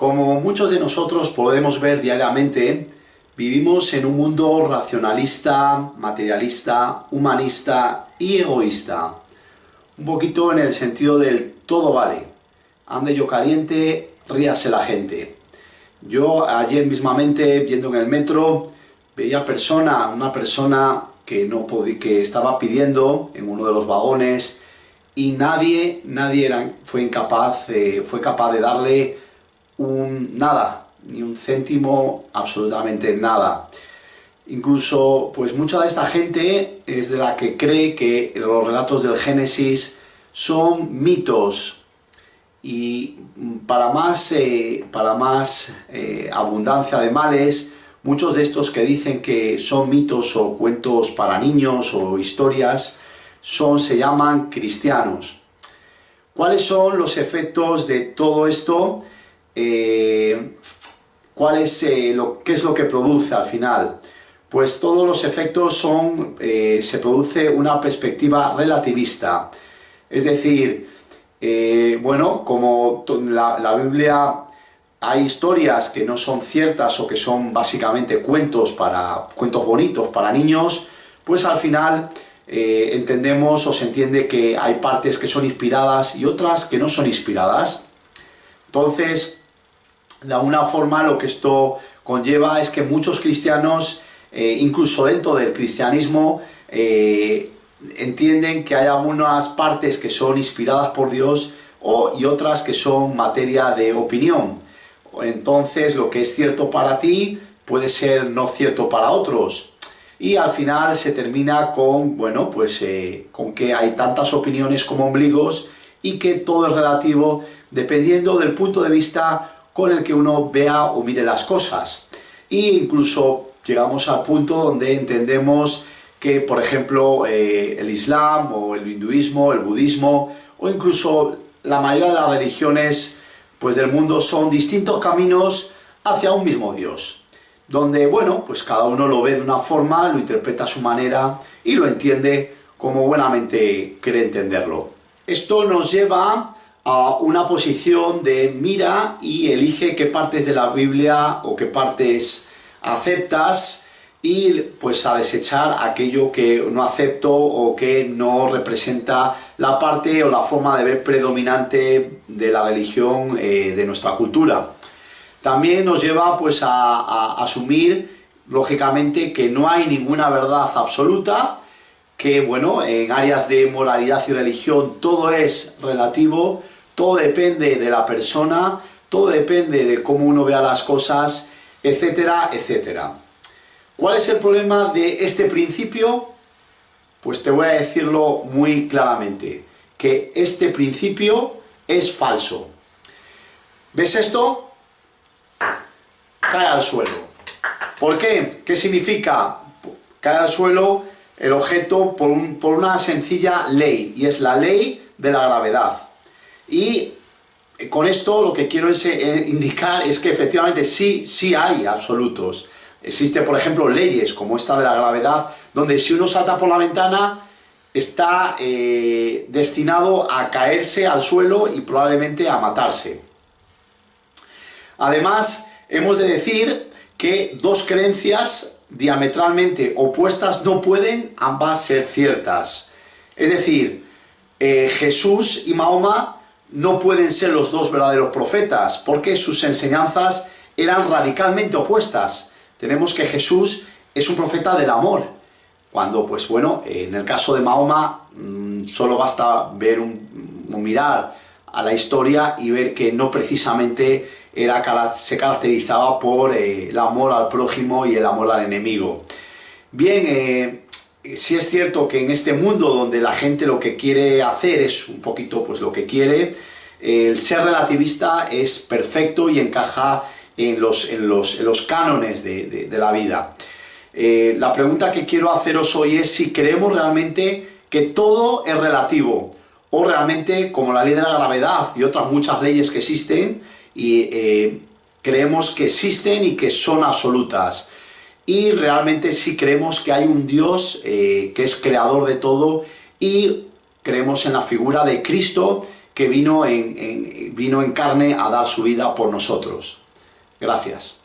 Como muchos de nosotros podemos ver diariamente, vivimos en un mundo racionalista, materialista, humanista y egoísta. Un poquito en el sentido del todo vale. Ande yo caliente, ríase la gente. Yo ayer mismamente, viendo en el metro, veía una persona que estaba pidiendo en uno de los vagones y nadie fue capaz de darle nada, ni un céntimo, absolutamente nada. Incluso, pues mucha de esta gente es de la que cree que los relatos del Génesis son mitos. Y para más abundancia de males, muchos de estos que dicen que son mitos o cuentos para niños o historias, se llaman cristianos. ¿Cuáles son los efectos de todo esto? ¿Qué es lo que produce al final? Pues todos los efectos se produce una perspectiva relativista. Es decir, como la Biblia hay historias que no son ciertas o que son básicamente cuentos bonitos para niños, pues al final entendemos o se entiende que hay partes que son inspiradas y otras que no son inspiradas. Entonces, de alguna forma lo que esto conlleva es que muchos cristianos, incluso dentro del cristianismo, entienden que hay algunas partes que son inspiradas por Dios y otras que son materia de opinión. Entonces, lo que es cierto para ti puede ser no cierto para otros. Y al final se termina con que hay tantas opiniones como ombligos y que todo es relativo dependiendo del punto de vista con el que uno vea o mire las cosas. E incluso llegamos al punto donde entendemos que, por ejemplo, el Islam o el hinduismo, el budismo o incluso la mayoría de las religiones del mundo son distintos caminos hacia un mismo Dios, donde, cada uno lo ve de una forma, lo interpreta a su manera y lo entiende como buenamente cree entenderlo. Esto nos lleva a una posición de mira y elige qué partes de la Biblia o qué partes aceptas y pues a desechar aquello que no acepto o que no representa la parte o la forma de ver predominante de la religión de nuestra cultura. También nos lleva a asumir lógicamente que no hay ninguna verdad absoluta, que en áreas de moralidad y religión todo es relativo, todo depende de la persona, todo depende de cómo uno vea las cosas, etcétera, etcétera. ¿Cuál es el problema de este principio? Pues te voy a decirlo muy claramente, que este principio es falso. ¿Ves esto? Cae al suelo. ¿Por qué? ¿Qué significa? Cae al suelo el objeto por una sencilla ley, y es la ley de la gravedad. Y con esto lo que quiero indicar es que efectivamente sí hay absolutos. Existen, por ejemplo, leyes como esta de la gravedad, donde si uno salta por la ventana está destinado a caerse al suelo y probablemente a matarse. Además, hemos de decir que dos creencias diametralmente opuestas no pueden ambas ser ciertas. Es decir, Jesús y Mahoma no pueden ser los dos verdaderos profetas, porque sus enseñanzas eran radicalmente opuestas. Tenemos que Jesús es un profeta del amor, cuando, en el caso de Mahoma, solo basta mirar a la historia y ver que no precisamente se caracterizaba por el amor al prójimo y el amor al enemigo. Bien, sí es cierto que en este mundo donde la gente lo que quiere hacer es un poquito lo que quiere, el ser relativista es perfecto y encaja en los cánones de la vida. La pregunta que quiero haceros hoy es si creemos realmente que todo es relativo, o realmente, como la ley de la gravedad y otras muchas leyes que existen, creemos que existen y que son absolutas. Y realmente sí creemos que hay un Dios que es creador de todo, y creemos en la figura de Cristo, que vino en carne a dar su vida por nosotros. Gracias.